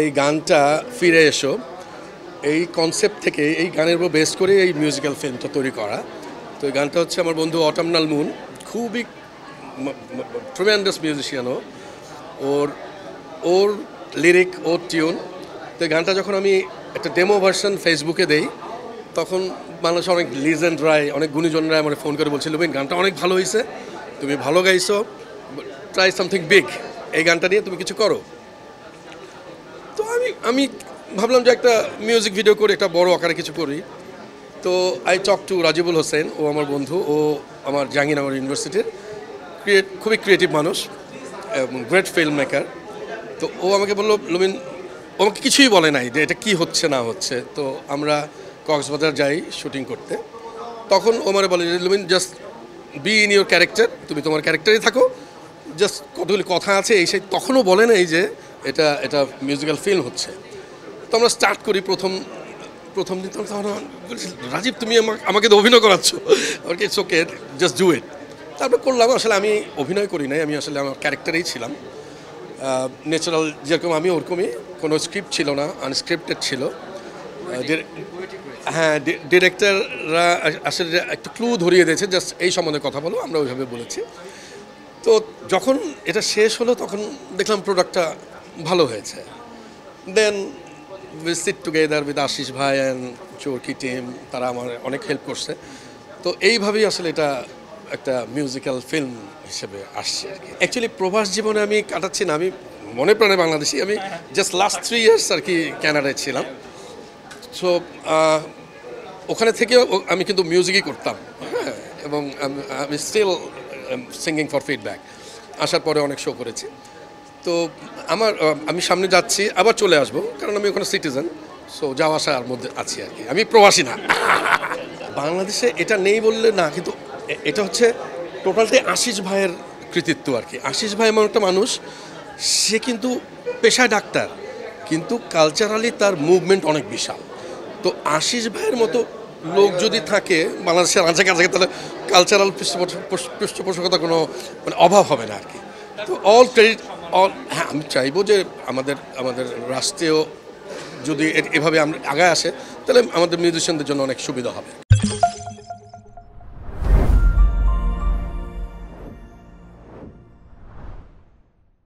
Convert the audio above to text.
এই গানটা ফিরে এসো এই কনসেপ্ট থেকে এই গানের উপর বেস করে এই মিউজিক্যাল ফিল্মটা তৈরি করা। তো এই গানটা হচ্ছে আমার বন্ধু অটামনাল মুন, খুবই ট্রিমেন্ডাস মিউজিশিয়ানও। ওর ওর লিরিক, ওর টিউন। তো এই গানটা যখন আমি একটা ডেমো ভার্সন ফেসবুকে দেই, তখন মানুষ অনেক লিজেন্ডরাই, অনেক গুণীজনরাই আমার ফোন করে বলছিল, বেন গানটা অনেক ভালো হয়েছে, তুমি ভালো গাইছো, ট্রাই সামথিং বিগ, এই গানটা নিয়ে তুমি কিছু করো। তো আমি ভাবলাম যে একটা মিউজিক ভিডিও করে একটা বড় আকারে কিছু করি। তো I talk to Rajibul Hossain, ও আমার বন্ধু, ও আমার জাহাঙ্গীরনগর ইউনিভার্সিটির খুবই ক্রিয়েটিভ মানুষ, গ্রেট ফিল্ম মেকার। তো ও আমাকে বললো, লুমিন, ও আমাকে কিছুই বলে নাই যে এটা কি হচ্ছে না হচ্ছে। তো আমরা কক্সবাজার যাই শুটিং করতে, তখন ও মানে বলে যে Lumen, just be in your character, তুমি তোমার ক্যারেক্টারই থাকো, জাস্ট কতগুলি কথা আছে এই সেই। তখনও বলে নাই যে এটা এটা মিউজিক্যাল ফিল্ম হচ্ছে। তো আমরা স্টার্ট করি। প্রথম দিন তখন বলছি, রাজীব তুমি আমাকে তো অভিনয় করাচ্ছ, আমাকে it's okay, just do it. তারপর করলাম। আসলে আমি অভিনয় করি নাই, আমি আসলে আমার ক্যারেক্টারেই ছিলাম, ন্যাচারাল যেরকম আমি ওরকমই। কোনো স্ক্রিপ্ট ছিল না, আনস্ক্রিপ্টেড ছিল। হ্যাঁ, ডিরেক্টররা আসলে একটু ক্লু ধরিয়ে দিয়েছে, জাস্ট এই সম্বন্ধে কথা বলো, আমরা ওইভাবে বলেছি। তো যখন এটা শেষ হলো তখন দেখলাম প্রোডাক্টটা ভালো হয়েছে। Then we sit together with Ashish ভাই অ্যান্ড চোরকি টিম, তারা আমার অনেক হেল্প করছে। তো এইভাবেই আসলে এটা একটা মিউজিক্যাল ফিল্ম হিসেবে আসছে আর কি। অ্যাকচুয়ালি প্রবাস জীবনে আমি কাটাচ্ছি না, আমি মনে প্রাণে বাংলাদেশি। আমি জাস্ট লাস্ট 3 ইয়ার্স আর কি ক্যানাডায় ছিলাম। সো ওখানে থেকেও আমি কিন্তু মিউজিকই করতাম, হ্যাঁ, এবং আমি স্টিল সিঙ্গিং ফর ফিডব্যাক। আসার পরে অনেক শো করেছি। তো আমি সামনে যাচ্ছি, আবার চলে আসবো, কারণ আমি ওখানে সিটিজেন। সো যাওয়া আসার মধ্যে আছি আর কি, আমি প্রবাসী না। বাংলাদেশে এটা নেই বললে না, কিন্তু এটা হচ্ছে টোটালটাই আশিস ভাইয়ের কৃতিত্ব আর কি। আশিস ভাই এমন একটা মানুষ, সে কিন্তু পেশায় ডাক্তার, কিন্তু কালচারালি তার মুভমেন্ট অনেক বিশাল। তো আশিস ভাইয়ের মতো লোক যদি থাকে বাংলাদেশের কাছাকাছি, তাহলে কালচারাল পৃষ্ঠপোষকতা কোনো মানে অভাব হবে না আর কি। তো অল ক্রেডিট, হ্যাঁ, আমি চাইবো যে আমাদের রাষ্ট্রীয় যদি এভাবে আমরা আগায় আসে, তাহলে আমাদের মিউজিশিয়ানদের জন্য অনেক সুবিধা হবে।